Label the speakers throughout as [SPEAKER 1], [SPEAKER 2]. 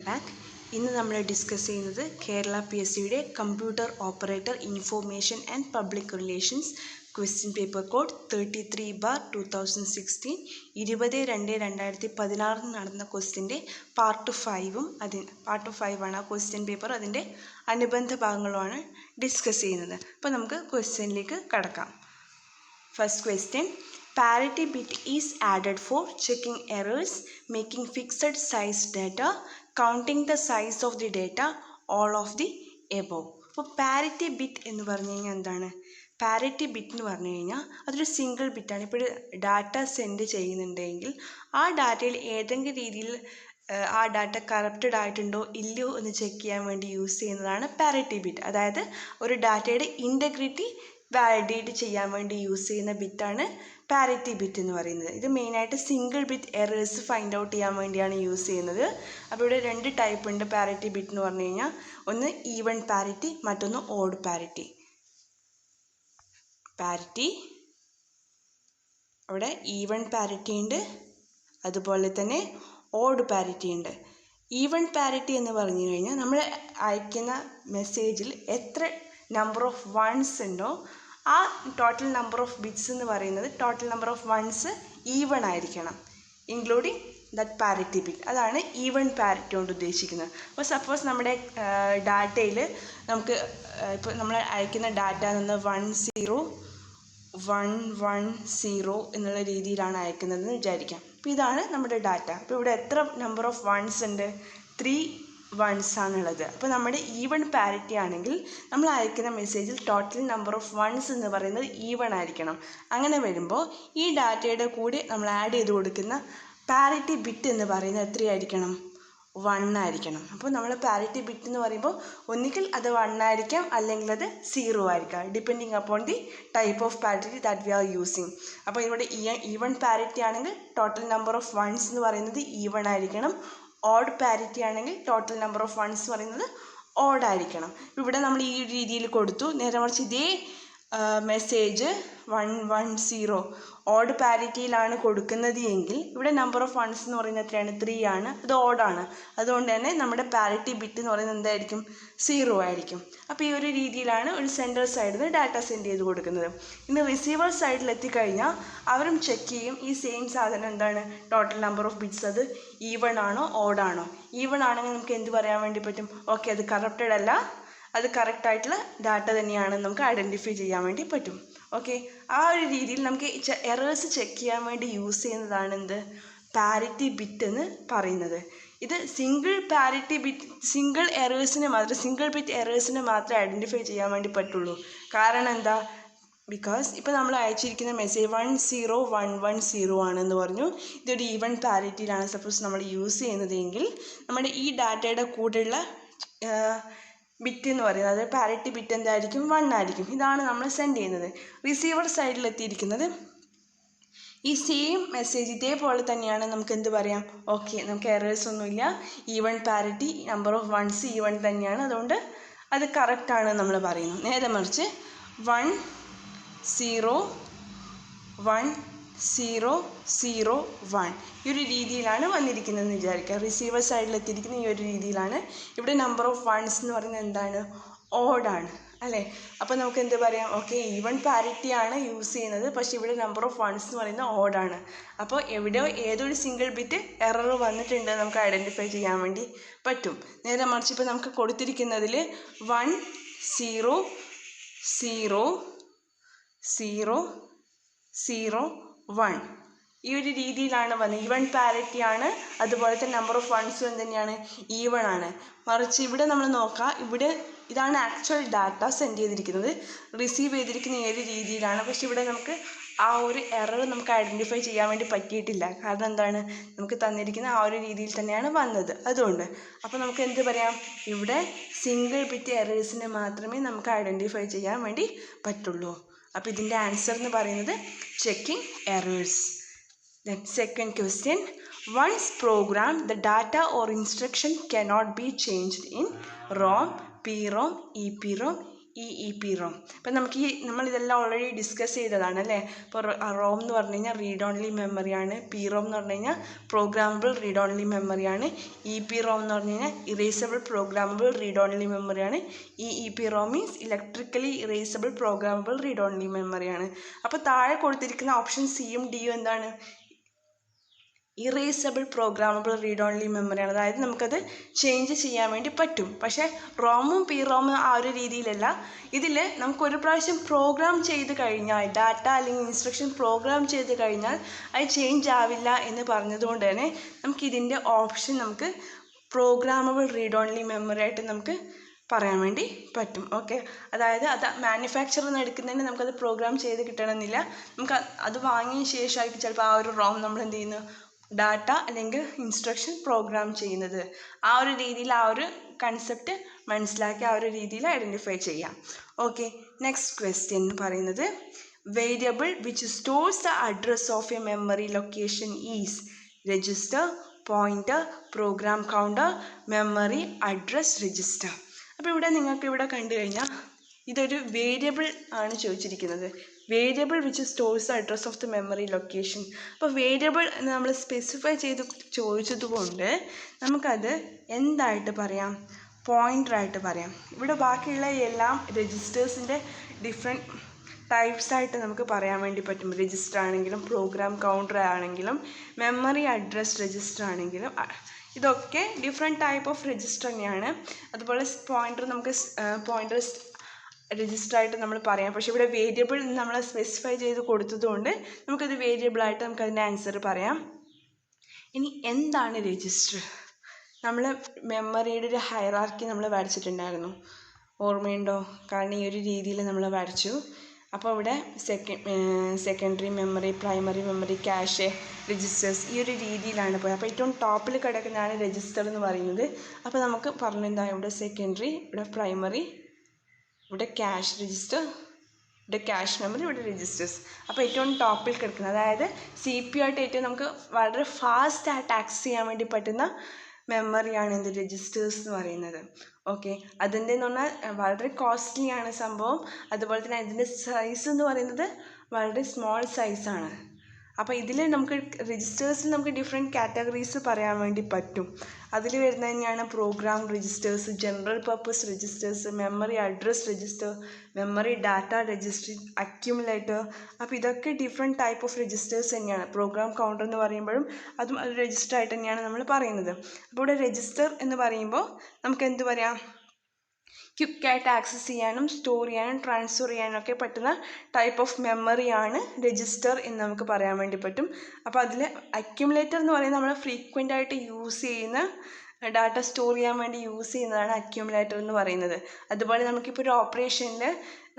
[SPEAKER 1] Back. ഇന്ന് നമ്മൾ ഡിസ്കസ് ചെയ്യുന്നത് കേരള PSCയുടെ computer operator information and public relations question paper code 33/2016 20/2/2016 നടന്ന ക്വസ്റ്റ്യൻ്റെ പാർട്ട് 5 പാർട്ട് 5 ആണ് ആ ക്വസ്റ്റ്യൻ പേപ്പർ. അതിൻ്റെ അനുബന്ധ ഭാഗങ്ങളുമാണ് ഡിസ്കസ് ചെയ്യുന്നത്. അപ്പോൾ നമുക്ക് ക്വസ്റ്റ്യനിലേക്ക് കടക്കാം. First question, parity bit is added for checking errors, making fixed size data, counting the size of the data, all of the above. അപ്പോൾ പാരിറ്റി ബിറ്റ് എന്ന് പറഞ്ഞു കഴിഞ്ഞാൽ എന്താണ്? പാരിറ്റി ബിറ്റ് എന്ന് പറഞ്ഞു കഴിഞ്ഞാൽ അതൊരു സിംഗിൾ ബിറ്റാണ്. ഇപ്പോൾ ഡാറ്റ സെൻഡ് ചെയ്യുന്നുണ്ടെങ്കിൽ ആ ഡാറ്റയിൽ ഏതെങ്കിലും രീതിയിൽ ആ ഡാറ്റ കറപ്റ്റഡ് ആയിട്ടുണ്ടോ ഇല്ലയോ എന്ന് ചെക്ക് ചെയ്യാൻ വേണ്ടി യൂസ് ചെയ്യുന്നതാണ് പാരിറ്റി ബിറ്റ്. അതായത് ഒരു ഡാറ്റയുടെ ഇൻറ്റഗ്രിറ്റി വാലിഡേറ്റ് ചെയ്യാൻ വേണ്ടി യൂസ് ചെയ്യുന്ന ബിറ്റാണ് പാരിറ്റി ബിറ്റ് എന്ന് പറയുന്നത്. ഇത് മെയിനായിട്ട് single bit errors find out ചെയ്യാൻ വേണ്ടിയാണ് യൂസ് ചെയ്യുന്നത്. അപ്പോൾ ഇവിടെ രണ്ട് ടൈപ്പ് ഉണ്ട് പാരിറ്റി ബിറ്റ് എന്ന് പറഞ്ഞു കഴിഞ്ഞാൽ. ഒന്ന് ഈവൺ പാരിറ്റി, മറ്റൊന്ന് ഓഡ് പാരിറ്റി. പാരിറ്റി അവിടെ ഈവൺ പാരിറ്റി ഉണ്ട്, അതുപോലെ തന്നെ ഓഡ് പാരിറ്റി ഉണ്ട്. ഈവൺ പാരിറ്റി എന്ന് പറഞ്ഞു കഴിഞ്ഞാൽ നമ്മൾ അയക്കുന്ന മെസ്സേജിൽ എത്ര നമ്പർ ഓഫ് വൺസ് ഉണ്ടോ ആ ടോട്ടൽ നമ്പർ ഓഫ് ബിറ്റ്സ് എന്ന് പറയുന്നത് total number of ones even ആയിരിക്കണം, ഇൻക്ലൂഡിങ് ദറ്റ് പാരിറ്റി ബിറ്റ്. അതാണ് ഈവൺ പാരിറ്റി കൊണ്ട് ഉദ്ദേശിക്കുന്നത്. അപ്പോൾ സപ്പോസ് നമ്മുടെ ഡാറ്റയിൽ നമുക്ക് ഇപ്പോൾ നമ്മൾ അയക്കുന്ന ഡാറ്റ നിന്ന് 10110 എന്നുള്ള രീതിയിലാണ് അയക്കുന്നതെന്ന് വിചാരിക്കാം. അപ്പോൾ ഇതാണ് നമ്മുടെ ഡാറ്റ. അപ്പോൾ ഇവിടെ എത്ര നമ്പർ ഓഫ് വൺസ് ഉണ്ട്? 3 വൺസ് ആണുള്ളത്. അപ്പോൾ നമ്മുടെ ഈവൺ പാരിറ്റി ആണെങ്കിൽ നമ്മൾ അയക്കുന്ന മെസ്സേജിൽ ടോട്ടൽ നമ്പർ ഓഫ് വൺസ് എന്ന് പറയുന്നത് ഈവൺ ആയിരിക്കണം. അങ്ങനെ വരുമ്പോൾ ഈ ഡാറ്റയുടെ കൂടെ നമ്മൾ ആഡ് ചെയ്ത് കൊടുക്കുന്ന പാരിറ്റി ബിറ്റ് എന്ന് പറയുന്നത് എത്രയായിരിക്കണം? 1 ആയിരിക്കണം. അപ്പോൾ നമ്മൾ പാരിറ്റി ബിറ്റ് എന്ന് പറയുമ്പോൾ ഒന്നുകിൽ അത് 1 ആയിരിക്കാം, അല്ലെങ്കിൽ അത് 0 ആയിരിക്കാം, depending upon the type of parity that we are using. അപ്പോൾ ഇവിടെ ഈവൺ പാരിറ്റി ആണെങ്കിൽ ടോട്ടൽ നമ്പർ ഓഫ് വൺസ് എന്ന് പറയുന്നത് ഈവൺ ആയിരിക്കണം. ഓഡ് പാരിറ്റി ആണെങ്കിൽ ടോട്ടൽ നമ്പർ ഓഫ് വൺസ് പറയുന്നത് ഓഡ് ആയിരിക്കണം. ഇവിടെ നമ്മൾ ഈ ഒരു രീതിയിൽ കൊടുത്തു. നേരെ മറിച്ച് ഇതേ മെസ്സേജ് 110 ഓഡ് പാരിറ്റിയിലാണ് കൊടുക്കുന്നത് എങ്കിൽ ഇവിടെ നമ്പർ ഓഫ് വൺസ് എന്ന് പറയുന്നത് എത്രയാണ്? 3 ആണ്. അത് ഓഡാണ്. അതുകൊണ്ട് തന്നെ നമ്മുടെ പാരിറ്റി ബിറ്റ് എന്ന് പറയുന്നത് എന്തായിരിക്കും? 0 ആയിരിക്കും. അപ്പോൾ ഈ ഒരു രീതിയിലാണ് ഒരു സെൻഡർ സൈഡിൽ നിന്ന് ഡാറ്റ സെൻഡ് ചെയ്ത് കൊടുക്കുന്നത്. ഇനി റിസീവർ സൈഡിൽ എത്തിക്കഴിഞ്ഞാൽ അവരും ചെക്ക് ചെയ്യും ഈ സെയിം സാധനം എന്താണ് ടോട്ടൽ നമ്പർ ഓഫ് ബിറ്റ്സ് അത് ഈവൺ ആണോ ഓഡാണോ. ഈവൺ ആണെങ്കിൽ നമുക്ക് എന്ത് പറയാൻ വേണ്ടി പറ്റും? ഓക്കെ, അത് കറപ്റ്റഡ് അല്ല, അത് കറക്റ്റായിട്ടുള്ള ഡാറ്റ തന്നെയാണെന്ന് നമുക്ക് ഐഡൻറ്റിഫൈ ചെയ്യാൻ വേണ്ടി പറ്റും. ഓക്കെ, ആ ഒരു രീതിയിൽ നമുക്ക് എറേഴ്സ് ചെക്ക് ചെയ്യാൻ വേണ്ടി യൂസ് ചെയ്യുന്നതാണ് എന്ത്? പാരിറ്റി ബിറ്റ് എന്ന് പറയുന്നത്. ഇത് single parity bit, single bit എറേഴ്സിനെ മാത്രമേ ഐഡൻറ്റിഫൈ ചെയ്യാൻ വേണ്ടി പറ്റുള്ളൂ. കാരണം എന്താ? ബിക്കോസ് ഇപ്പോൾ നമ്മൾ അയച്ചിരിക്കുന്ന മെസ്സേജ് 10110 ആണെന്ന് പറഞ്ഞു. ഇതൊരു ഈവൺ പാരിറ്റിയിലാണ് സപ്പോസ് നമ്മൾ യൂസ് ചെയ്യുന്നതെങ്കിൽ നമ്മുടെ ഈ ഡാറ്റയുടെ കൂടെയുള്ള ബിറ്റ് എന്ന് പറയുന്നത്, അതായത് പാരിറ്റി ബിറ്റ് എന്തായിരിക്കും? 1 ആയിരിക്കും. ഇതാണ് നമ്മൾ സെൻഡ് ചെയ്യുന്നത്. റിസീവർ സൈഡിൽ എത്തിയിരിക്കുന്നത് ഈ സെയിം മെസ്സേജ് ഇതേപോലെ തന്നെയാണ്. നമുക്ക് എന്ത് പറയാം? ഓക്കെ, നമുക്ക് എറേഴ്സ് ഒന്നുമില്ല, even parity, number of ones even തന്നെയാണ്, അതുകൊണ്ട് അത് കറക്റ്റാണ് നമ്മൾ പറയുന്നു. നേരെ മറിച്ച് 10101 ഈ ഒരു രീതിയിലാണ് വന്നിരിക്കുന്നതെന്ന് വിചാരിക്കുക. റിസീവർ സൈഡിൽ എത്തിയിരിക്കുന്ന ഈ ഒരു രീതിയിലാണ്. ഇവിടെ നമ്പർ ഓഫ് വൺസ് എന്ന് പറയുന്നത് എന്താണ്? ഓഡാണ് അല്ലേ? അപ്പോൾ നമുക്ക് എന്ത് പറയാം? ഓക്കെ, ഈവൺ പാരിറ്റി ആണ് യൂസ് ചെയ്യുന്നത്, പക്ഷേ ഇവിടെ നമ്പർ ഓഫ് വൺസ് എന്ന് പറയുന്നത് ഓഡാണ്. അപ്പോൾ എവിടെയോ ഏതൊരു സിംഗിൾ ബിറ്റ് എറർ വന്നിട്ടുണ്ട് നമുക്ക് ഐഡൻറ്റിഫൈ ചെയ്യാൻ വേണ്ടി പറ്റും. നേരെ മറിച്ച് ഇപ്പോൾ നമുക്ക് കൊടുത്തിരിക്കുന്നതിൽ 10001 ഈ ഒരു രീതിയിലാണ് വന്നത്. ഈവൺ പാരിറ്റി ആണ്, അതുപോലെ തന്നെ നമ്പർ ഓഫ് വൺസും എന്തുതന്നെയാണ്? ഈവൺ ആണ്. മറിച്ച് ഇവിടെ നമ്മൾ നോക്കാം, ഇവിടെ ഇതാണ് ആക്ച്വൽ ഡാറ്റ സെൻഡ് ചെയ്തിരിക്കുന്നത്, റിസീവ് ചെയ്തിരിക്കുന്ന ഈ ഒരു രീതിയിലാണ്. പക്ഷെ ഇവിടെ നമുക്ക് ആ ഒരു എറർ നമുക്ക് ഐഡൻറ്റിഫൈ ചെയ്യാൻ വേണ്ടി പറ്റിയിട്ടില്ല. കാരണം എന്താണ്? നമുക്ക് തന്നിരിക്കുന്ന ആ ഒരു രീതിയിൽ തന്നെയാണ് വന്നത്. അതുകൊണ്ട് അപ്പോൾ നമുക്ക് എന്ത് പറയാം? ഇവിടെ സിംഗിൾ ബിറ്റ് എറേഴ്സിനെ മാത്രമേ നമുക്ക് ഐഡൻറ്റിഫൈ ചെയ്യാൻ വേണ്ടി പറ്റുള്ളൂ. അപ്പോൾ ഇതിൻ്റെ ആൻസർ എന്ന് പറയുന്നത് checking errors. Then second question, once programmed, the data or instruction cannot be changed in ROM, PROM, EPROM, EEPROM. അപ്പം നമ്മളിതെല്ലാം ഓൾറെഡി ഡിസ്കസ് ചെയ്തതാണ് അല്ലേ. ഇപ്പോൾ റോം എന്ന് പറഞ്ഞു കഴിഞ്ഞാൽ റീഡ് ഓൺലി മെമ്മറിയാണ്, PROM എന്ന് പറഞ്ഞു കഴിഞ്ഞാൽ പ്രോഗ്രാമബിൾ റീഡ് ഓൺലി മെമ്മറിയാണ്, EPROM എന്ന് പറഞ്ഞു കഴിഞ്ഞാൽ ഇറേസബിൾ പ്രോഗ്രാമബിൾ റീഡ് ഓൺലി മെമ്മറിയാണ്, EEPROM means electrically erasable programmable read only മെമ്മറിയാണ്. അപ്പോൾ താഴെ കൊടുത്തിരിക്കുന്ന ഓപ്ഷൻ സിയും ഡിയും എന്താണ്? ഇറേസബിൾ പ്രോഗ്രാമബിൾ റീഡ് ഓൺലി മെമ്മറിയാണ്. അതായത് നമുക്കത് ചേഞ്ച് ചെയ്യാൻ വേണ്ടി പറ്റും. പക്ഷേ റോമും PROMും ആ ഒരു രീതിയിലല്ല. ഇതിൽ നമുക്കൊരു പ്രാവശ്യം പ്രോഗ്രാം ചെയ്ത് കഴിഞ്ഞാൽ, ഡാറ്റ അല്ലെങ്കിൽ ഇൻസ്ട്രക്ഷൻ പ്രോഗ്രാം ചെയ്ത് കഴിഞ്ഞാൽ അത് ചേഞ്ച് ആവില്ല എന്ന് പറഞ്ഞതുകൊണ്ട് തന്നെ നമുക്കിതിൻ്റെ ഓപ്ഷൻ നമുക്ക് പ്രോഗ്രാമബിൾ റീഡ് ഓൺലി മെമ്മറി ആയിട്ട് നമുക്ക് പറയാൻ വേണ്ടി പറ്റും. ഓക്കെ, അതായത് അത് മാനുഫാക്ചറിൽ നിന്ന് എടുക്കുന്നതിന് നമുക്കത് പ്രോഗ്രാം ചെയ്ത് കിട്ടണമെന്നില്ല. നമുക്ക് അത് വാങ്ങിയ ശേഷമായിരിക്കും ചിലപ്പോൾ ആ ഒരു റോം നമ്മൾ എന്ത് ചെയ്യുന്നു, ഡാറ്റ അല്ലെങ്കിൽ ഇൻസ്ട്രക്ഷൻ പ്രോഗ്രാം ചെയ്യുന്നത്. ആ ഒരു രീതിയിൽ ആ ഒരു കൺസെപ്റ്റ് മനസ്സിലാക്കി ആ ഒരു രീതിയിൽ ഐഡൻറ്റിഫൈ ചെയ്യാം. ഓക്കെ, നെക്സ്റ്റ് ക്വസ്റ്റ്യൻ പറയുന്നത് variable which stores the address of A memory location is register, pointer, program counter, memory address register. അപ്പോൾ ഇവിടെ നിങ്ങൾക്ക് ഇവിടെ കണ്ടു കഴിഞ്ഞാൽ ഇതൊരു വേരിയബിൾ ആണ് ചോദിച്ചിരിക്കുന്നത്. Variable which stores the address of the memory location. അപ്പോൾ വേരിയബിൾ എന്ന് നമ്മൾ സ്പെസിഫൈ ചെയ്ത് ചോദിച്ചതുകൊണ്ട് നമുക്കത് എന്തായിട്ട് പറയാം? പോയിൻ്ററായിട്ട് പറയാം. ഇവിടെ ബാക്കിയുള്ള എല്ലാം രജിസ്റ്റേഴ്സിൻ്റെ ഡിഫറെൻറ്റ് ടൈപ്സ് ആയിട്ട് നമുക്ക് പറയാൻ വേണ്ടി പറ്റും. രജിസ്റ്റർ ആണെങ്കിലും പ്രോഗ്രാം കൗണ്ടർ ആണെങ്കിലും മെമ്മറി അഡ്രസ് രജിസ്റ്റർ ആണെങ്കിലും ഇതൊക്കെ ഡിഫറെൻറ്റ് ടൈപ്പ് ഓഫ് രജിസ്റ്റർ തന്നെയാണ്. അതുപോലെ പോയിൻ്റർ നമുക്ക് പോയിൻ്റർ രജിസ്റ്റർ ആയിട്ട് നമ്മൾ പറയാം. പക്ഷേ ഇവിടെ വേരിയബിൾ നമ്മൾ സ്പെസിഫൈ ചെയ്ത് കൊടുത്തതുകൊണ്ട് നമുക്കത് വേരിയബിളായിട്ട് നമുക്കതിൻ്റെ ആൻസർ പറയാം. ഇനി എന്താണ് രജിസ്റ്റർ? നമ്മൾ മെമ്മറിയുടെ ഒരു ഹൈറാർക്കി നമ്മൾ വരച്ചിട്ടുണ്ടായിരുന്നു, ഓർമ്മയുണ്ടോ? കാരണം ഈ ഒരു രീതിയിൽ നമ്മൾ വരച്ചു. അപ്പോൾ ഇവിടെ secondary memory, primary memory, cash, registers ഈ ഒരു രീതിയിലാണ് പോയത്. അപ്പോൾ ഏറ്റവും ടോപ്പിൽ കിടക്കുന്നതാണ് രജിസ്റ്റർ എന്ന് പറയുന്നത്. അപ്പോൾ നമുക്ക് പറഞ്ഞെന്താ, ഇവിടെ സെക്കൻഡറി, ഇവിടെ പ്രൈമറി, ഇവിടെ ക്യാഷ് രജിസ്റ്റർ, ഇവിടെ ക്യാഷ് മെമ്മറി, ഇവിടെ രജിസ്റ്റേഴ്സ്. അപ്പോൾ ഏറ്റവും ടോപ്പിൽ കിടക്കുന്നത്, അതായത് CPU ആയിട്ട് ഏറ്റവും നമുക്ക് വളരെ ഫാസ്റ്റായിട്ട് ആക്സസ് ചെയ്യാൻ വേണ്ടി പറ്റുന്ന മെമ്മറിയാണ് എന്ത്, രജിസ്റ്റേഴ്സ് എന്ന് പറയുന്നത്. ഓക്കെ, അതിൻ്റെ എന്ന് പറഞ്ഞാൽ വളരെ കോസ്റ്റ്ലി ആണ് സംഭവം. അതുപോലെ തന്നെ അതിൻ്റെ സൈസ് എന്ന് പറയുന്നത് വളരെ സ്മോൾ സൈസാണ്. അപ്പോൾ ഇതിൽ നമുക്ക് രജിസ്റ്റേഴ്സിൽ നമുക്ക് ഡിഫറെൻറ്റ് കാറ്റഗറീസ് പറയാൻ വേണ്ടി പറ്റും. അതിൽ വരുന്നത് തന്നെയാണ് program registers, general purpose registers, memory address register, memory data register, accumulator. അപ്പോൾ ഇതൊക്കെ ഡിഫറെൻറ്റ് ടൈപ്പ് ഓഫ് രജിസ്റ്റേഴ്സ് തന്നെയാണ്. പ്രോഗ്രാം കൗണ്ടർ എന്ന് പറയുമ്പോഴും അതും അത് രജിസ്റ്റർ ആയിട്ട് തന്നെയാണ് നമ്മൾ പറയുന്നത്. അപ്പോൾ ഇവിടെ രജിസ്റ്റർ എന്ന് പറയുമ്പോൾ നമുക്ക് എന്ത് പറയാം, ക്വിക്കായിട്ട് ആക്സസ് ചെയ്യാനും സ്റ്റോർ ചെയ്യാനും ട്രാൻസ്ഫർ ചെയ്യാനും ഒക്കെ പറ്റുന്ന ടൈപ്പ് ഓഫ് മെമ്മറിയാണ് രജിസ്റ്റർ എന്ന് നമുക്ക് പറയാൻ വേണ്ടി പറ്റും. അപ്പോൾ അതിൽ അക്യുമുലേറ്റർ എന്ന് പറയുന്നത് നമ്മൾ ഫ്രീക്വൻ്റ് ആയിട്ട് യൂസ് ചെയ്യുന്ന, ഡാറ്റ സ്റ്റോർ ചെയ്യാൻ വേണ്ടി യൂസ് ചെയ്യുന്നതാണ് അക്യുമുലേറ്റർ എന്ന് പറയുന്നത്. അതുപോലെ നമുക്കിപ്പോൾ ഒരു ഓപ്പറേഷനിൽ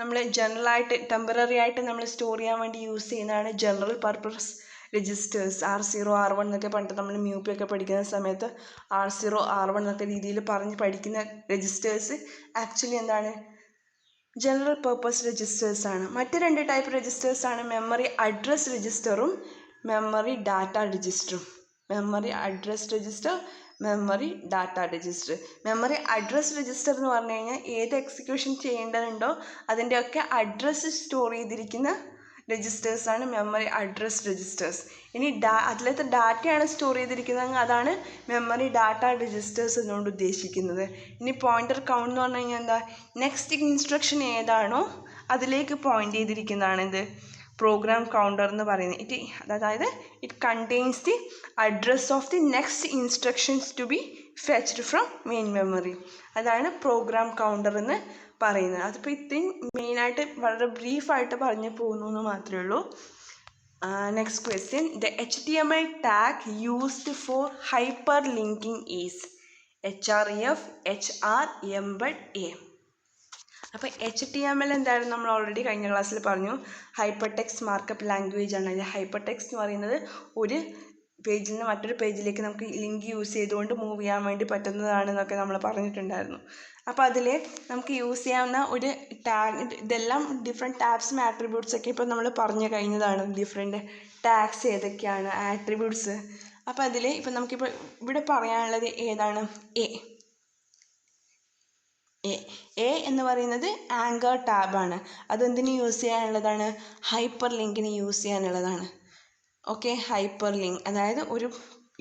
[SPEAKER 1] നമ്മൾ ജനറലായിട്ട് ടെമ്പററി ആയിട്ട് നമ്മൾ സ്റ്റോർ ചെയ്യാൻ വേണ്ടി യൂസ് ചെയ്യുന്നതാണ് general purpose registers. R0 R1 എന്നൊക്കെ പണ്ട് നമ്മൾ മ്യൂപ്പിയൊക്കെ പഠിക്കുന്ന സമയത്ത് R0 R1 എന്നൊക്കെ രീതിയിൽ പറഞ്ഞ് പഠിക്കുന്ന രജിസ്റ്റേഴ്സ് ആക്ച്വലി എന്താണ്, ജനറൽ പർപ്പസ് രജിസ്റ്റേഴ്സ് ആണ്. മറ്റ് രണ്ട് ടൈപ്പ് രജിസ്റ്റേഴ്സ് ആണ് മെമ്മറി അഡ്രസ് രജിസ്റ്ററും മെമ്മറി ഡാറ്റ രജിസ്റ്ററും. Memory address register, memory data register. Memory address register എന്ന് പറഞ്ഞു കഴിഞ്ഞാൽ ഏത് എക്സിക്യൂഷൻ ചെയ്യേണ്ടതുണ്ടോ അതിൻ്റെയൊക്കെ അഡ്രസ്സ് സ്റ്റോർ ചെയ്തിരിക്കുന്ന രജിസ്റ്റേഴ്സാണ് മെമ്മറി അഡ്രസ് രജിസ്റ്റേഴ്സ്. ഇനി അതിലത്തെ ഡാറ്റയാണ് സ്റ്റോർ ചെയ്തിരിക്കുന്നതെങ്കിൽ അതാണ് മെമ്മറി ഡാറ്റ രജിസ്റ്റേഴ്സ് എന്നുകൊണ്ട് ഉദ്ദേശിക്കുന്നത്. ഇനി പോയിൻ്റർ കൗണ്ട് എന്ന് പറഞ്ഞു കഴിഞ്ഞാൽ എന്താ, നെക്സ്റ്റ് ഇൻസ്ട്രക്ഷൻ ഏതാണോ അതിലേക്ക് പോയിൻ്റ് ചെയ്തിരിക്കുന്നതാണ് എന്ത്, പ്രോഗ്രാം കൗണ്ടർ എന്ന് പറയുന്നത്. അതായത് it contains the address of the next instructions to be fetched from main memory. അതാണ് പ്രോഗ്രാം കൗണ്ടർ എന്ന് പറയുന്നത്. അതിപ്പോൾ ഇത്രയും മെയിനായിട്ട് വളരെ ബ്രീഫായിട്ട് പറഞ്ഞു പോകുന്നു എന്ന് മാത്രമേ ഉള്ളൂ. Next question, the HTML tag used for hyper linking is href, hr, embed, a. അപ്പോൾ HTML എന്തായാലും നമ്മൾ ഓൾറെഡി കഴിഞ്ഞ ക്ലാസ്സിൽ പറഞ്ഞു, ഹൈപ്പർ ടെക്സ്റ്റ് മാർക്കപ്പ് ലാംഗ്വേജ് ആണ്. ഹൈപ്പർ ടെക്സ്റ്റ് എന്ന് പറയുന്നത് ഒരു പേജിൽ നിന്ന് മറ്റൊരു പേജിലേക്ക് നമുക്ക് ലിങ്ക് യൂസ് ചെയ്തുകൊണ്ട് മൂവ് ചെയ്യാൻ വേണ്ടി പറ്റുന്നതാണെന്നൊക്കെ നമ്മൾ പറഞ്ഞിട്ടുണ്ടായിരുന്നു. അപ്പോൾ അതിൽ നമുക്ക് യൂസ് ചെയ്യാവുന്ന ഒരു ടാഗ്, ഇതെല്ലാം ഡിഫറെൻറ്റ് ടാബ്സും ആട്രിബ്യൂട്ട്സ് ഒക്കെ ഇപ്പോൾ നമ്മൾ പറഞ്ഞു കഴിഞ്ഞതാണ്. ഡിഫറെൻറ്റ് ടാഗ്സ് ഏതൊക്കെയാണ്, ആട്രിബ്യൂട്ട്സ്. അപ്പോൾ അതിൽ ഇപ്പോൾ നമുക്കിപ്പോൾ ഇവിടെ പറയാനുള്ളത് ഏതാണ്, എ. എ എ എന്ന് പറയുന്നത് ആങ്കർ ടാബാണ്. അതെന്തിന് യൂസ് ചെയ്യാനുള്ളതാണ്? ഹൈപ്പർ ലിങ്കിന് യൂസ് ചെയ്യാനുള്ളതാണ്. ഓക്കെ, ഹൈപ്പർ ലിങ്ക് അതായത് ഒരു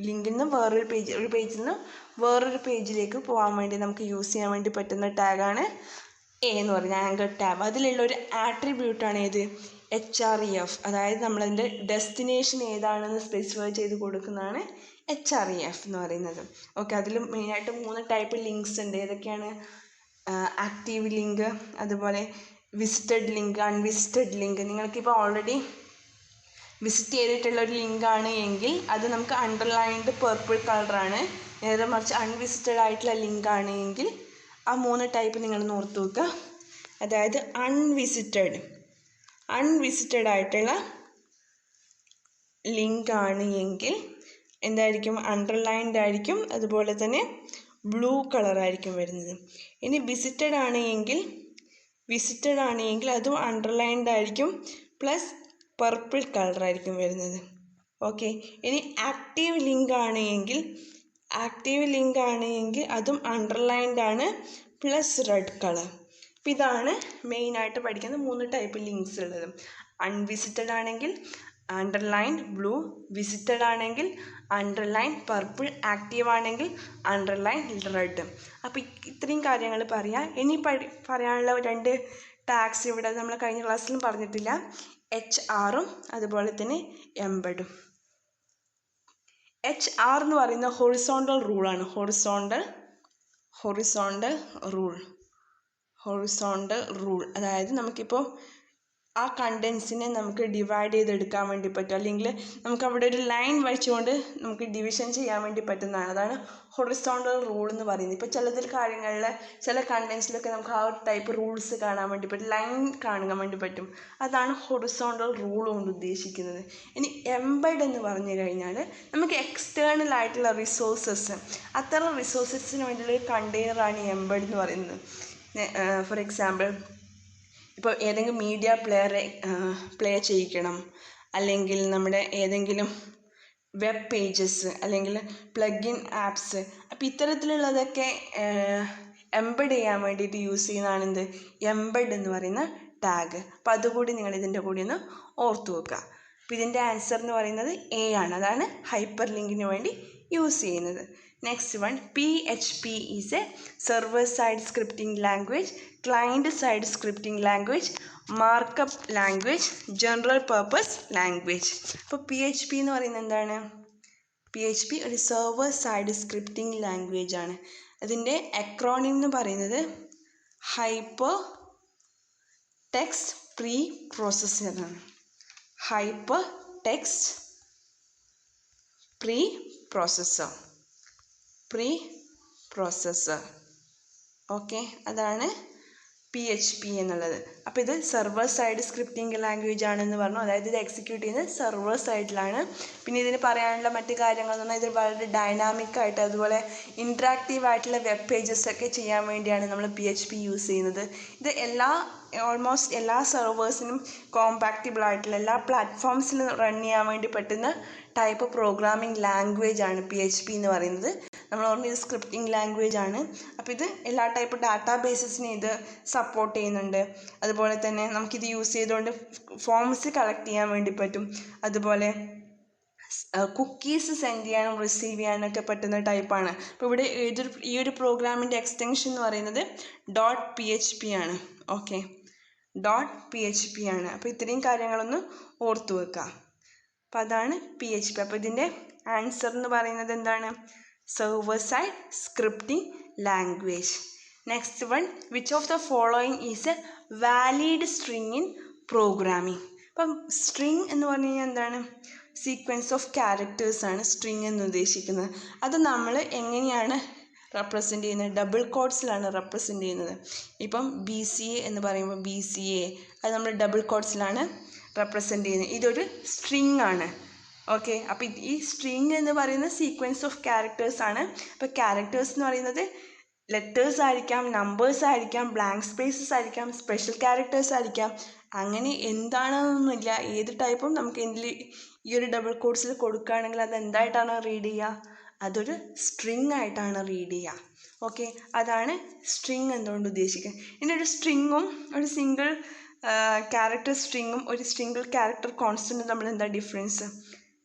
[SPEAKER 1] ലിങ്കിൽ നിന്ന് വേറൊരു പേജ്, ഒരു പേജിൽ നിന്ന് വേറൊരു പേജിലേക്ക് പോകാൻ വേണ്ടി നമുക്ക് യൂസ് ചെയ്യാൻ വേണ്ടി പറ്റുന്ന ടാഗാണ് എ എന്ന് പറയുന്നത്, ആങ്കർ ടാബ്. അതിലുള്ള ഒരു ആട്രിബ്യൂട്ടാണ് ഏത്? HREF. അതായത് നമ്മളതിൻ്റെ ഡെസ്റ്റിനേഷൻ ഏതാണെന്ന് സ്പെസിഫൈ ചെയ്ത് കൊടുക്കുന്നതാണ് HREF എന്ന് പറയുന്നത്. ഓക്കെ, അതിൽ മെയിനായിട്ട് 3 ടൈപ്പ് ലിങ്ക്സ് ഉണ്ട്. ഏതൊക്കെയാണ്? ആക്റ്റീവ് ലിങ്ക്, അതുപോലെ വിസിറ്റഡ് ലിങ്ക്, അൺവിസിറ്റഡ് ലിങ്ക്. നിങ്ങൾക്കിപ്പോൾ ഓൾറെഡി വിസിറ്റ് ചെയ്തിട്ടുള്ള ഒരു ലിങ്കാണ് എങ്കിൽ അത് നമുക്ക് അണ്ടർലൈൻഡ് പർപ്പിൾ കളറാണ്. നേരെ മറിച്ച് അൺവിസിറ്റഡ് ആയിട്ടുള്ള ലിങ്കാണ് എങ്കിൽ ആ 3 ടൈപ്പ് നിങ്ങൾ ഓർത്ത് വെക്കുക. അതായത് അൺവിസിറ്റഡ് ആയിട്ടുള്ള ലിങ്കാണ് എങ്കിൽ എന്തായിരിക്കും? അണ്ടർലൈൻഡ് ആയിരിക്കും, അതുപോലെ തന്നെ ബ്ലൂ കളറായിരിക്കും വരുന്നത്. ഇനി വിസിറ്റഡ് ആണ് എങ്കിൽ അതും അണ്ടർലൈൻഡ് ആയിരിക്കും, പ്ലസ് പർപ്പിൾ കളറായിരിക്കും വരുന്നത്. ഓക്കെ, ഇനി ആക്റ്റീവ് ലിങ്ക് ആണ് എങ്കിൽ അതും അണ്ടർലൈൻഡ് ആണ്, പ്ലസ് റെഡ് കളർ. അപ്പം ഇതാണ് മെയിനായിട്ട് പഠിക്കുന്ന 3 ടൈപ്പ് ലിങ്ക്സ് ഉള്ളത്. അൺവിസിറ്റഡ് ആണെങ്കിൽ അണ്ടർലൈൻഡ് ബ്ലൂ, വിസിറ്റഡ് ആണെങ്കിൽ അണ്ടർലൈൻ പർപ്പിൾ, ആക്റ്റീവ് ആണെങ്കിൽ അണ്ടർലൈൻ റെഡ്. അപ്പോൾ ഇത്രയും കാര്യങ്ങൾ പറയാം. ഇനി പറയാനുള്ള 2 ടാഗ്സ് ഇവിടെ നമ്മൾ കഴിഞ്ഞ ക്ലാസ്സിലും പറഞ്ഞിട്ടില്ല, HR-ഉം അതുപോലെ തന്നെ എംബഡും. HR എന്ന് പറയുന്ന ഹൊറിസോണ്ടൽ റൂളാണ്. ഹൊറിസോണ്ടൽ റൂൾ അതായത് നമുക്കിപ്പോൾ ആ കണ്ടൻസിനെ നമുക്ക് ഡിവൈഡ് ചെയ്തെടുക്കാൻ വേണ്ടി പറ്റും, അല്ലെങ്കിൽ നമുക്ക് അവിടെ ഒരു ലൈൻ വരച്ചുകൊണ്ട് നമുക്ക് ഡിവിഷൻ ചെയ്യാൻ വേണ്ടി പറ്റുന്നതാണ്. അതാണ് ഹൊറിസോണ്ടൽ റൂൾ എന്ന് പറയുന്നത്. ഇപ്പോൾ കാര്യങ്ങളിൽ ചില കണ്ടൻസിലൊക്കെ നമുക്ക് ആ ഒരു ടൈപ്പ് റൂൾസ് കാണാൻ വേണ്ടി പറ്റും, ലൈൻ കാണാൻ വേണ്ടി പറ്റും. അതാണ് ഹൊറിസോണ്ടൽ റൂൾ കൊണ്ട് ഉദ്ദേശിക്കുന്നത്. ഇനി എംബഡ് എന്ന് പറഞ്ഞു കഴിഞ്ഞാൽ നമുക്ക് എക്സ്റ്റേണൽ ആയിട്ടുള്ള റിസോഴ്സസ്, അത്തരം റിസോഴ്സസിന് വേണ്ടിയുള്ള ഒരു കണ്ടെയ്നറാണ് എംബഡ് എന്ന് പറയുന്നത്. ഫോർ എക്സാമ്പിൾ, ഇപ്പോൾ ഏതെങ്കിലും മീഡിയ പ്ലേ ചെയ്യിക്കണം, അല്ലെങ്കിൽ നമ്മുടെ ഏതെങ്കിലും വെബ് പേജസ്, അല്ലെങ്കിൽ പ്ലഗിൻ ആപ്സ്, അപ്പോൾ ഇത്തരത്തിലുള്ളതൊക്കെ എംബഡ് ചെയ്യാൻ വേണ്ടിയിട്ട് യൂസ് ചെയ്യുന്നതാണ് എന്ത്? എംബഡ് എന്ന് പറയുന്ന ടാഗ്. അപ്പോൾ അതുകൂടി നിങ്ങൾ ഇതിൻ്റെ കൂടി ഒന്ന് ഓർത്തു വെക്കുക. അപ്പോൾ ഇതിൻ്റെ ആൻസർ എന്ന് പറയുന്നത് എ ആണ്. അതാണ് ഹൈപ്പർ ലിങ്കിന് വേണ്ടി യൂസ് ചെയ്യുന്നത്. Next one, PHP is A server side scripting language, client side scripting language, markup language, general purpose language. അപ്പോൾ PHP എന്ന് പറയുന്നത് എന്താണ്? PHP ഒരു സെർവർ സൈഡ് സ്ക്രിപ്റ്റിംഗ് ലാംഗ്വേജ് ആണ്. അതിൻ്റെ അക്രോണിം എന്ന് പറയുന്നത് ഹൈപ്പർ ടെക്സ്റ്റ് പ്രീ പ്രോസസ്സറാണ്. Hyper text pre processor. Okay, അതാണ് PHP എന്നുള്ളത്. അപ്പോൾ ഇത് സെർവർ സൈഡ് സ്ക്രിപ്റ്റിംഗ് ലാംഗ്വേജ് ആണെന്ന് പറഞ്ഞു. അതായത് ഇത് എക്സിക്യൂട്ട് ചെയ്യുന്നത് സെർവർ സൈഡിലാണ്. പിന്നെ ഇതിന് പറയാനുള്ള മറ്റു കാര്യങ്ങൾ എന്ന് പറഞ്ഞാൽ ഇത് വളരെ ഡൈനാമിക് ആയിട്ട്, അതുപോലെ ഇൻട്രാക്റ്റീവ് ആയിട്ടുള്ള വെബ് പേജസ് ഒക്കെ ചെയ്യാൻ വേണ്ടിയാണ് നമ്മൾ PHP യൂസ് ചെയ്യുന്നത്. ഇത് ഓൾമോസ്റ്റ് എല്ലാ സെർവേഴ്സിനും കോമ്പാക്റ്റബിൾ ആയിട്ടുള്ള, എല്ലാ പ്ലാറ്റ്ഫോംസിലും റൺ ചെയ്യാൻ വേണ്ടി പറ്റുന്ന ടൈപ്പ് പ്രോഗ്രാമിംഗ് ലാംഗ്വേജ് ആണ് PHP എന്ന് പറയുന്നത്. നമ്മൾ ഓർമ്മ ഇത് സ്ക്രിപ്റ്റിംഗ് ലാംഗ്വേജ് ആണ്. അപ്പോൾ ഇത് എല്ലാ ടൈപ്പ് ഡാറ്റാ ബേസസിനെ ഇത് സപ്പോർട്ട് ചെയ്യുന്നുണ്ട്. അതുപോലെ തന്നെ നമുക്കിത് യൂസ് ചെയ്തുകൊണ്ട് ഫോംസ് കളക്ട് ചെയ്യാൻ വേണ്ടി പറ്റും. അതുപോലെ കുക്കീസ് സെൻഡ് ചെയ്യാനും റിസീവ് ചെയ്യാനൊക്കെ പറ്റുന്ന ടൈപ്പാണ്. അപ്പോൾ ഇവിടെ ഈ ഒരു പ്രോഗ്രാമിൻ്റെ എക്സ്റ്റൻഷൻ എന്ന് പറയുന്നത് .php ആണ്. ഓക്കെ, .php ആണ്. അപ്പോൾ ഇത്രയും കാര്യങ്ങളൊന്ന് ഓർത്തു വെക്കുക. അപ്പോൾ അതാണ് PHP. അപ്പോൾ ഇതിൻ്റെ ആൻസർ എന്ന് പറയുന്നത് എന്താണ്? Server side scripting language. Next one, which of the following is A valid string in programming. അപ്പം സ്ട്രിങ് എന്ന് പറഞ്ഞു കഴിഞ്ഞാൽ എന്താണ്? സീക്വൻസ് ഓഫ് ക്യാരക്ടേഴ്സ് ആണ് സ്ട്രിങ് എന്ന് ഉദ്ദേശിക്കുന്നത്. അത് നമ്മൾ എങ്ങനെയാണ് റെപ്രസെൻ്റ് ചെയ്യുന്നത്? ഡബിൾ കോഡ്സിലാണ് റെപ്രസെൻ്റ് ചെയ്യുന്നത്. ഇപ്പം BCA എന്ന് പറയുമ്പോൾ BCA അത് നമ്മൾ ഡബിൾ കോഡ്സിലാണ് റെപ്രസെൻ്റ് ചെയ്യുന്നത്. ഇതൊരു സ്ട്രിങ് ആണ്. ഓക്കെ, അപ്പോൾ ഈ സ്ട്രിങ് എന്ന് പറയുന്നത് സീക്വൻസ് ഓഫ് ക്യാരക്ടേഴ്സ് ആണ്. അപ്പോൾ ക്യാരക്ടേഴ്സ് എന്ന് പറയുന്നത് ലെറ്റേഴ്സ് ആയിരിക്കാം, നമ്പേഴ്സ് ആയിരിക്കാം, ബ്ലാങ്ക് സ്പേസസ് ആയിരിക്കാം, സ്പെഷ്യൽ ക്യാരക്ടേഴ്സ് ആയിരിക്കാം. അങ്ങനെ എന്താണെന്നൊന്നുമില്ല, ഏത് ടൈപ്പും നമുക്ക് ഇതിൽ ഈ ഒരു ഡബിൾ കോഡ്സിൽ കൊടുക്കുകയാണെങ്കിൽ അത് എന്തായിട്ടാണ് റീഡ് ചെയ്യുക? അതൊരു സ്ട്രിങ് ആയിട്ടാണ് റീഡ് ചെയ്യുക. ഓക്കെ, അതാണ് സ്ട്രിങ് എന്തുകൊണ്ട് ഉദ്ദേശിക്കുന്നത്. ഇനി ഒരു സ്ട്രിങ്ങും ഒരു സിംഗിൾ ക്യാരക്ടർ സ്ട്രിങ്ങും ഒരു സിംഗിൾ ക്യാരക്ടർ കോൺസ്റ്റൻറ്റും തമ്മിൽ എന്താ ഡിഫറൻസ്?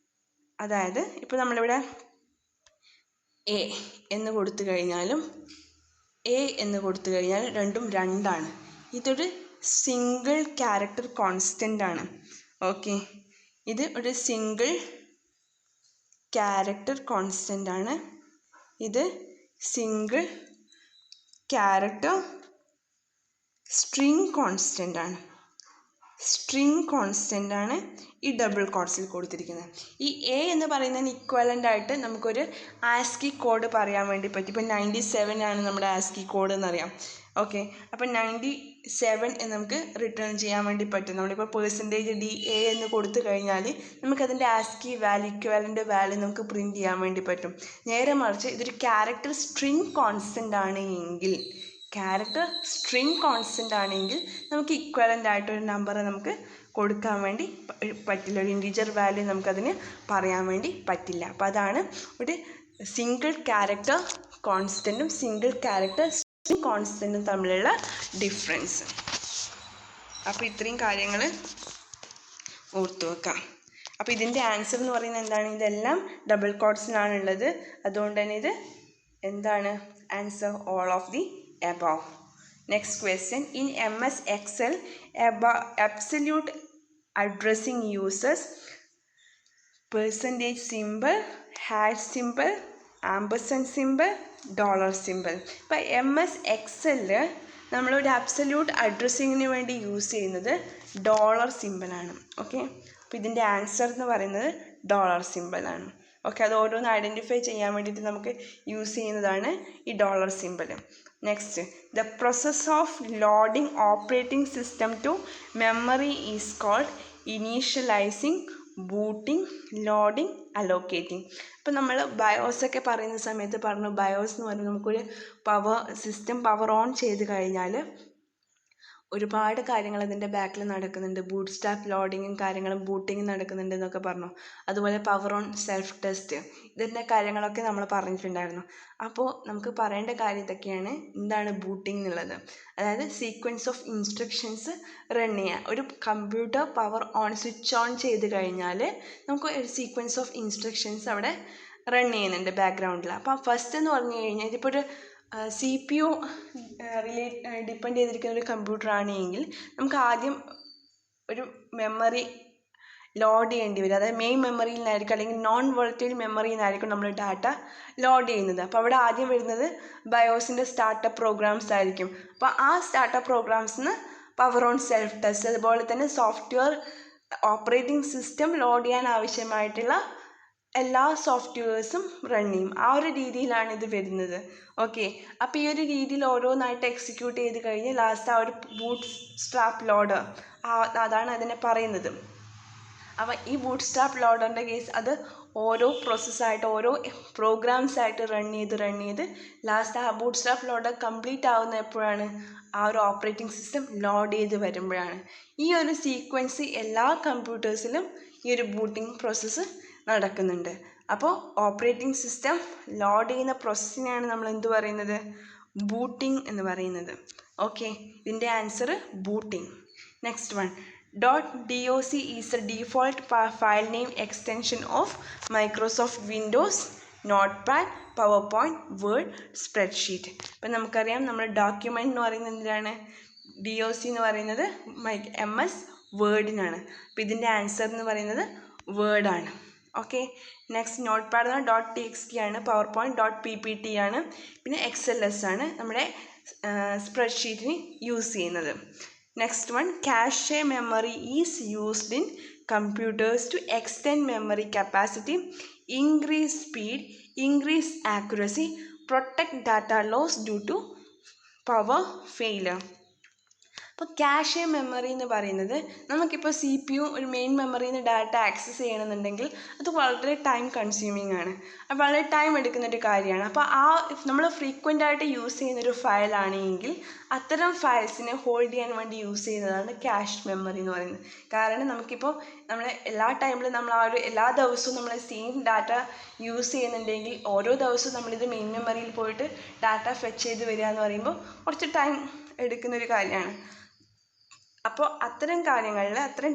[SPEAKER 1] അതായത് ഇപ്പോൾ നമ്മളിവിടെ എ എന്ന് കൊടുത്തു കഴിഞ്ഞാലും എ എന്ന് കൊടുത്തു കഴിഞ്ഞാൽ രണ്ടും രണ്ടാണ്. ഇതൊരു സിംഗിൾ ക്യാരക്ടർ കോൺസ്റ്റൻ്റ് ആണ്. ഓക്കെ, ഇത് ഒരു സിംഗിൾ ക്യാരക്ടർ കോൺസ്റ്റൻ്റ് ആണ്. ഇത് സിംഗിൾ ക്യാരക്ടർ സ്ട്രിങ് കോൺസ്റ്റൻ്റ് ആണ്. സ്ട്രിങ് കോൺസ്റ്റൻ്റ് ആണ് ഈ ഡബിൾ കോട്ട്സിൽ കൊടുത്തിരിക്കുന്നത്. ഈ എ എന്ന് പറയുന്നതിന് ഇക്വലൻ്റ് ആയിട്ട് നമുക്കൊരു ആസ്കി കോഡ് പറയാൻ വേണ്ടി പറ്റും. ഇപ്പോൾ 97 ആണ് നമ്മുടെ ആസ്കി കോഡ് എന്നറിയാം. ഓക്കെ, അപ്പം 97 എന്ന് നമുക്ക് റിട്ടേൺ ചെയ്യാൻ വേണ്ടി പറ്റും. നമ്മളിപ്പോൾ %DA എന്ന് കൊടുത്തു കഴിഞ്ഞാൽ നമുക്കതിൻ്റെ ആസ്കി വാല്യൂ ഇക്വലൻ്റ് വാല്യൂ നമുക്ക് പ്രിൻറ്റ് ചെയ്യാൻ വേണ്ടി പറ്റും. നേരെ മറിച്ച് ഇതൊരു ക്യാരക്ടർ സ്ട്രിങ് കോൺസ്റ്റൻ്റ് ആണ് എങ്കിൽ നമുക്ക് ഇക്വലൻ്റ് ആയിട്ടൊരു നമ്പർ നമുക്ക് കൊടുക്കാൻ വേണ്ടി പറ്റില്ല. ഒരു ഇൻറ്റിജർ വാല്യൂ നമുക്കതിന് പറയാൻ വേണ്ടി പറ്റില്ല. അപ്പോൾ അതാണ് ഒരു സിംഗിൾ ക്യാരക്ടർ കോൺസ്റ്റൻറ്റും സിംഗിൾ ക്യാരക്ടർ സ്ട്രിങ് കോൺസ്റ്റൻറ്റും തമ്മിലുള്ള ഡിഫറൻസ്. അപ്പോൾ ഇത്രയും കാര്യങ്ങൾ ഓർത്തു വെക്കാം. അപ്പോൾ ഇതിൻ്റെ ആൻസർ എന്ന് പറയുന്നത് എന്താണ്? ഇതെല്ലാം ഡബിൾ കോട്ട്സിലാണുള്ളത്. അതുകൊണ്ട് തന്നെ ഇത് എന്താണ് answer? All of the above. Next question. In MS Excel, absolute addressing uses percentage symbol, hash symbol, ampersand symbol, dollar symbol. ഇപ്പോൾ MS Excel നമ്മളൊരു അബ്സല്യൂട്ട് അഡ്രസ്സിങ്ങിന് വേണ്ടി യൂസ് ചെയ്യുന്നത് ഡോളർ സിമ്പിളാണ്. ഓക്കെ, അപ്പോൾ ഇതിൻ്റെ ആൻസർ എന്ന് പറയുന്നത് ഡോളർ സിമ്പിളാണ്. ഓക്കെ, അത് ഓരോന്ന് ഐഡൻറ്റിഫൈ ചെയ്യാൻ വേണ്ടിയിട്ട് നമുക്ക് യൂസ് ചെയ്യുന്നതാണ് ഈ dollar simple. Next, the process of loading operating system to memory is called initializing, booting, loading, allocating. ഇപ്പം നമ്മൾ ബയോസൊക്കെ പറയുന്ന സമയത്ത് പറഞ്ഞു, ബയോസ് എന്ന് പറയുന്നത് നമുക്കൊരു സിസ്റ്റം പവർ ഓൺ ചെയ്ത് കഴിഞ്ഞാൽ ഒരുപാട് കാര്യങ്ങൾ അതിൻ്റെ ബാക്കിൽ നടക്കുന്നുണ്ട്. ബൂട്ട് സ്ട്രാപ്പ് ലോഡിങ്ങും കാര്യങ്ങളും ബൂട്ടിങ്ങും നടക്കുന്നുണ്ട് എന്നൊക്കെ പറഞ്ഞു. അതുപോലെ പവർ ഓൺ സെൽഫ് ടെസ്റ്റ്, ഇതിൻ്റെ കാര്യങ്ങളൊക്കെ നമ്മൾ പറഞ്ഞിട്ടുണ്ടായിരുന്നു. അപ്പോൾ നമുക്ക് പറയേണ്ട കാര്യം ഇതൊക്കെയാണ്. എന്താണ് ബൂട്ടിംഗ് എന്നുള്ളത്? അതായത് സീക്വൻസ് ഓഫ് ഇൻസ്ട്രക്ഷൻസ് റൺ ചെയ്യുക. ഒരു computer power on switch on ചെയ്ത് കഴിഞ്ഞാൽ നമുക്ക് ഒരു സീക്വൻസ് ഓഫ് ഇൻസ്ട്രക്ഷൻസ് അവിടെ റൺ ചെയ്യുന്നുണ്ട് ബാക്ക്ഗ്രൗണ്ടിൽ. അപ്പോൾ ഫസ്റ്റ് എന്ന് പറഞ്ഞു കഴിഞ്ഞാൽ ഇതിപ്പോൾ ഒരു CPU ഡിപ്പെൻഡ് ചെയ്തിരിക്കുന്ന ഒരു കമ്പ്യൂട്ടർ ആണെങ്കിൽ നമുക്ക് ആദ്യം ഒരു മെമ്മറി ലോഡ് ചെയ്യേണ്ടി വരും. അതായത് മെയിൻ മെമ്മറിയിൽ നിന്നായിരിക്കും അല്ലെങ്കിൽ നോൺ വോളറ്റൈൽ മെമ്മറിയിൽ നിന്നായിരിക്കും നമ്മൾ ഡാറ്റ ലോഡ് ചെയ്യുന്നത്. അപ്പോൾ അവിടെ ആദ്യം വരുന്നത് ബയോസിൻ്റെ സ്റ്റാർട്ടപ്പ് പ്രോഗ്രാംസ് ആയിരിക്കും. അപ്പോൾ ആ സ്റ്റാർട്ടപ്പ് പ്രോഗ്രാംസിന് പവർ ഓൺ സെൽഫ് ടെസ്റ്റ്, അതുപോലെ തന്നെ സോഫ്റ്റ്വെയർ ഓപ്പറേറ്റിംഗ് സിസ്റ്റം ലോഡ് ചെയ്യാൻ ആവശ്യമായിട്ടുള്ള എല്ലാ സോഫ്റ്റ്വെയർസും റൺ ചെയ്യും. ആ ഒരു രീതിയിലാണ് ഇത് വരുന്നത്. ഓക്കെ, അപ്പോൾ ഈ ഒരു രീതിയിൽ ഓരോന്നായിട്ട് എക്സിക്യൂട്ട് ചെയ്ത് കഴിഞ്ഞ് ലാസ്റ്റ് ആ ഒരു ബൂട്ട് സ്ട്രാപ്പ് ലോഡർ അതാണ് അതിനെ പറയുന്നത്. അപ്പോൾ ഈ ബൂട്ട് സ്ട്രാപ്പ് ലോഡറിൻ്റെ കേസ് അത് ഓരോ പ്രോസസ്സായിട്ട് ഓരോ പ്രോഗ്രാംസായിട്ട് റൺ ചെയ്ത് ലാസ്റ്റ് ആ ബൂട്ട് സ്ട്രാപ്പ് ലോഡർ കംപ്ലീറ്റ് ആവുന്ന എപ്പോഴാണ്? ആ ഒരു ഓപ്പറേറ്റിംഗ് സിസ്റ്റം ലോഡ് ചെയ്ത് വരുമ്പോഴാണ്. ഈ ഒരു സീക്വൻസ് എല്ലാ കമ്പ്യൂട്ടേഴ്സിലും ഈ ഒരു ബൂട്ടിംഗ് പ്രോസസ്സ് നടക്കുന്നുണ്ട്. അപ്പോൾ ഓപ്പറേറ്റിംഗ് സിസ്റ്റം ലോഡ് ചെയ്യുന്ന പ്രോസസ്സിനെയാണ് നമ്മൾ എന്ത് പറയുന്നത്? ബൂട്ടിംഗ് എന്ന് പറയുന്നത്. ഓക്കെ, ഇതിൻ്റെ answer booting. Next one, .doc is a default file name extension of Microsoft Windows, Notepad, PowerPoint, Word, Spreadsheet. ഇപ്പം നമുക്കറിയാം നമ്മൾ ഡോക്യുമെൻ്റ് എന്ന് പറയുന്നത് എന്തിനാണ്? DOC എന്ന് പറയുന്നത് MS വേർഡിനാണ്. അപ്പോൾ ഇതിൻ്റെ ആൻസർ എന്ന് പറയുന്നത് വേർഡാണ്. ഓക്കെ, നെക്സ്റ്റ് നോട്ട്പാഡ് എന്ന് പറഞ്ഞാൽ .txt ആണ്, PowerPoint .ppt ആണ്, പിന്നെ XLS ആണ് നമ്മുടെ സ്പ്രെഡ്ഷീറ്റിന് യൂസ് ചെയ്യുന്നത്. Next one, cache memory is used in computers to extend memory capacity, increase speed, increase accuracy, protect data loss due to power failure. അപ്പോൾ cache memory എന്ന് പറയുന്നത് നമുക്കിപ്പോൾ CPU ഒരു മെയിൻ മെമ്മറിയിൽ നിന്ന് ഡാറ്റ ആക്സസ് ചെയ്യണമെന്നുണ്ടെങ്കിൽ അത് വളരെ ടൈം കൺസ്യൂമിങ് ആണ്, അത് വളരെ ടൈം എടുക്കുന്നൊരു കാര്യമാണ്. അപ്പോൾ നമ്മൾ ഫ്രീക്വൻ്റ് ആയിട്ട് യൂസ് ചെയ്യുന്നൊരു ഫയലാണെങ്കിൽ അത്തരം ഫയൽസിനെ ഹോൾഡ് ചെയ്യാൻ വേണ്ടി യൂസ് ചെയ്യുന്നതാണ് ക്യാഷ് മെമ്മറി എന്ന് പറയുന്നത്. കാരണം നമുക്കിപ്പോൾ എല്ലാ ടൈമിലും നമ്മൾ എല്ലാ ദിവസവും നമ്മൾ സെയിം ഡാറ്റ യൂസ് ചെയ്യുന്നുണ്ടെങ്കിൽ ഓരോ ദിവസവും നമ്മളിത് മെയിൻ മെമ്മറിയിൽ പോയിട്ട് ഡാറ്റ ഫെച്ച് ചെയ്ത് വരിക എന്ന് പറയുമ്പോൾ കുറച്ച് ടൈം എടുക്കുന്നൊരു കാര്യമാണ്. അപ്പോൾ അത്തരം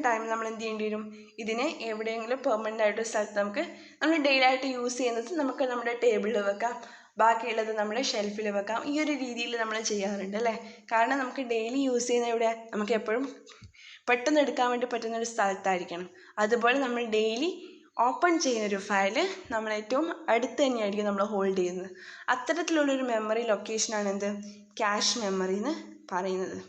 [SPEAKER 1] ടൈം നമ്മൾ എന്ത് ചെയ്യേണ്ടി വരും, ഇതിനെ എവിടെയെങ്കിലും പെർമനൻ്റ് ആയിട്ടൊരു സ്ഥലത്ത് നമ്മൾ ഡെയിലി ആയിട്ട് യൂസ് ചെയ്യുന്നത് നമുക്ക് നമ്മുടെ ടേബിളിൽ വെക്കാം, ബാക്കിയുള്ളത് നമ്മുടെ ഷെൽഫിൽ വെക്കാം. ഈ ഒരു രീതിയിൽ നമ്മൾ ചെയ്യാറുണ്ട് അല്ലേ. കാരണം നമുക്ക് ഡെയിലി യൂസ് ചെയ്യുന്ന ഇവിടെ നമുക്ക് എപ്പോഴും പെട്ടെന്ന് എടുക്കാൻ വേണ്ടി പറ്റുന്നൊരു സ്ഥലത്തായിരിക്കണം. അതുപോലെ നമ്മൾ ഡെയിലി ഓപ്പൺ ചെയ്യുന്നൊരു ഫയൽ നമ്മൾ ഏറ്റവും അടുത്ത് തന്നെയായിരിക്കും നമ്മൾ ഹോൾഡ് ചെയ്യുന്നത്. അത്തരത്തിലുള്ളൊരു മെമ്മറി ലൊക്കേഷനാണ് എന്ത്, ക്യാഷ് മെമ്മറി എന്ന് പറയുന്നത്.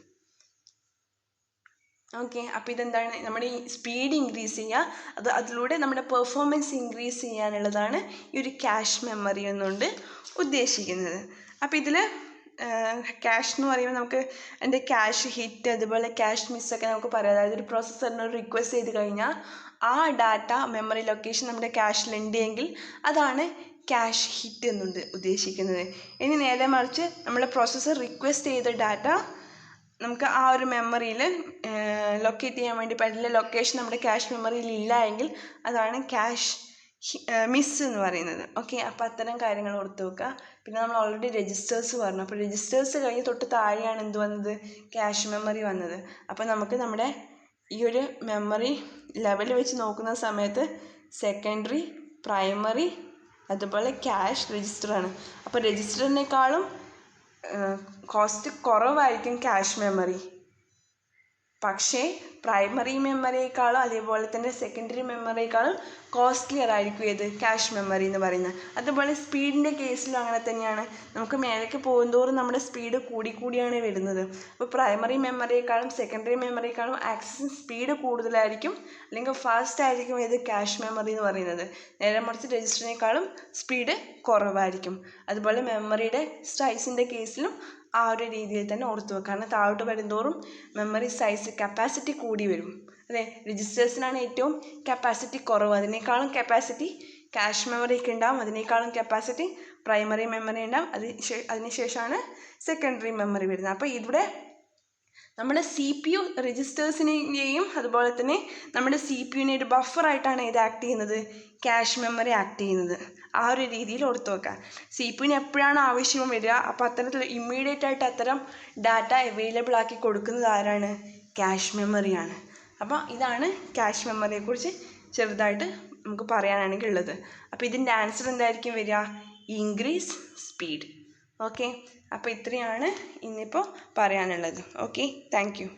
[SPEAKER 1] ഓക്കെ, അപ്പോൾ ഇതെന്താണ്, നമ്മുടെ ഈ സ്പീഡ് ഇൻക്രീസ് ചെയ്യുക, അതിലൂടെ നമ്മുടെ പെർഫോമൻസ് ഇൻക്രീസ് ചെയ്യാനുള്ളതാണ് ഈ ഒരു ക്യാഷ് മെമ്മറി എന്നുകൊണ്ട് ഉദ്ദേശിക്കുന്നത്. അപ്പോൾ ഇതിൽ ക്യാഷ് എന്ന് പറയുമ്പോൾ നമുക്ക് അതിൻ്റെ ക്യാഷ് ഹിറ്റ് അതുപോലെ ക്യാഷ് മിസ്സൊക്കെ നമുക്ക് പറയാം. അതായത് ഒരു പ്രോസസ്സറിന് റിക്വസ്റ്റ് ചെയ്ത് കഴിഞ്ഞാൽ ആ ഡാറ്റ മെമ്മറി ലൊക്കേഷൻ നമ്മുടെ ക്യാഷിലുണ്ട് എങ്കിൽ അതാണ് ക്യാഷ് ഹിറ്റ് എന്നുണ്ട് ഉദ്ദേശിക്കുന്നത്. ഇനി നേരെ മറിച്ച് നമ്മുടെ പ്രോസസ്സർ റിക്വസ്റ്റ് ചെയ്ത ഡാറ്റ നമുക്ക് ആ ഒരു മെമ്മറിയിൽ ലൊക്കേറ്റ് ചെയ്യാൻ വേണ്ടി പറ്റില്ല, ലൊക്കേഷൻ നമ്മുടെ ക്യാഷ് മെമ്മറിയിൽ ഇല്ല എങ്കിൽ അതാണ് ക്യാഷ് മിസ് എന്ന് പറയുന്നത്. ഓക്കെ, അപ്പോൾ അത്തരം കാര്യങ്ങൾ ഓർത്ത് വെക്കുക. പിന്നെ നമ്മൾ ഓൾറെഡി രജിസ്റ്റേഴ്സ് പറഞ്ഞു. അപ്പോൾ രജിസ്റ്റേഴ്സ് കഴിഞ്ഞ് തൊട്ട് താഴെയാണ് എന്ത് വന്നത്, ക്യാഷ് മെമ്മറി വന്നത്. അപ്പോൾ നമുക്ക് നമ്മുടെ ഈ ഒരു മെമ്മറി ലെവൽ വെച്ച് നോക്കുന്ന സമയത്ത് സെക്കൻഡറി, പ്രൈമറി അതുപോലെ ക്യാഷ് രജിസ്റ്ററാണ്. അപ്പോൾ രജിസ്റ്ററിനേക്കാളും കോസ്റ്റ് കുറവായിരിക്കും ക്യാഷ് മെമ്മറി. പക്ഷേ പ്രൈമറി മെമ്മറിയേക്കാളും അതേപോലെ തന്നെ സെക്കൻഡറി മെമ്മറിയേക്കാളും കോസ്റ്റ്ലിയർ ആയിരിക്കും ഏത്, ക്യാഷ് മെമ്മറി എന്ന് പറയുന്നത്. അതുപോലെ സ്പീഡിൻ്റെ കേസിലും അങ്ങനെ തന്നെയാണ്. നമുക്ക് മേലേക്ക് പോകുന്തോറും നമ്മുടെ സ്പീഡ് കൂടിയാണ് വരുന്നത്. അപ്പോൾ പ്രൈമറി മെമ്മറിയേക്കാളും സെക്കൻഡറി മെമ്മറിയേക്കാളും ആക്സസ് സ്പീഡ് കൂടുതലായിരിക്കും, അല്ലെങ്കിൽ ഫാസ്റ്റ് ആയിരിക്കും ഏത്, ക്യാഷ് മെമ്മറി എന്ന് പറയുന്നത്. നേരെ മറിച്ച് രജിസ്റ്ററിനേക്കാളും സ്പീഡ് കുറവായിരിക്കും. അതുപോലെ മെമ്മറിയുടെ സൈസിൻ്റെ കേസിലും ആ ഒരു രീതിയിൽ തന്നെ ഓർത്ത് വെക്കുക. കാരണം താഴോട്ട് വരുന്തോറും മെമ്മറി സൈസ് കപ്പാസിറ്റി കൂടി വരും അല്ലേ. രജിസ്റ്റേഴ്സിനാണ് ഏറ്റവും കപ്പാസിറ്റി കുറവ്, അതിനേക്കാളും കപ്പാസിറ്റി ക്യാഷ് മെമ്മറിക്ക് ഉണ്ടാവും, അതിനേക്കാളും കപ്പാസിറ്റി പ്രൈമറി മെമ്മറി ഉണ്ടാവും, അതിനുശേഷമാണ് സെക്കൻഡറി മെമ്മറി വരുന്നത്. അപ്പോൾ ഇവിടെ നമ്മുടെ CPU രജിസ്റ്റേഴ്സിനെയും അതുപോലെ തന്നെ നമ്മുടെ CPU ഒരു ബഫറായിട്ടാണ് ഇത് ആക്ട് ചെയ്യുന്നത്, ക്യാഷ് മെമ്മറി ആക്ട് ചെയ്യുന്നത്. ആ ഒരു രീതിയിൽ ഓർത്ത് വെക്കാം. CPU എപ്പോഴാണ് ആവശ്യം വരിക, അപ്പോൾ അത്തരത്തിൽ ഇമ്മീഡിയറ്റ് ആയിട്ട് അത്തരം ഡാറ്റ അവൈലബിൾ ആക്കി കൊടുക്കുന്നത് ആരാണ്, ക്യാഷ് മെമ്മറിയാണ്. അപ്പോൾ ഇതാണ് ക്യാഷ് മെമ്മറിയെക്കുറിച്ച് ചെറുതായിട്ട് നമുക്ക് പറയാനാണെങ്കിൽ ഉള്ളത്. അപ്പോൾ ഇതിൻ്റെ ആൻസർ എന്തായിരിക്കും വരിക, ഇൻക്രീസ് സ്പീഡ്. ഓക്കെ, അപ്പോൾ ഇത്രയാണ് ഇന്നിപ്പോൾ പറയാനുള്ളത്. Okay, thank you.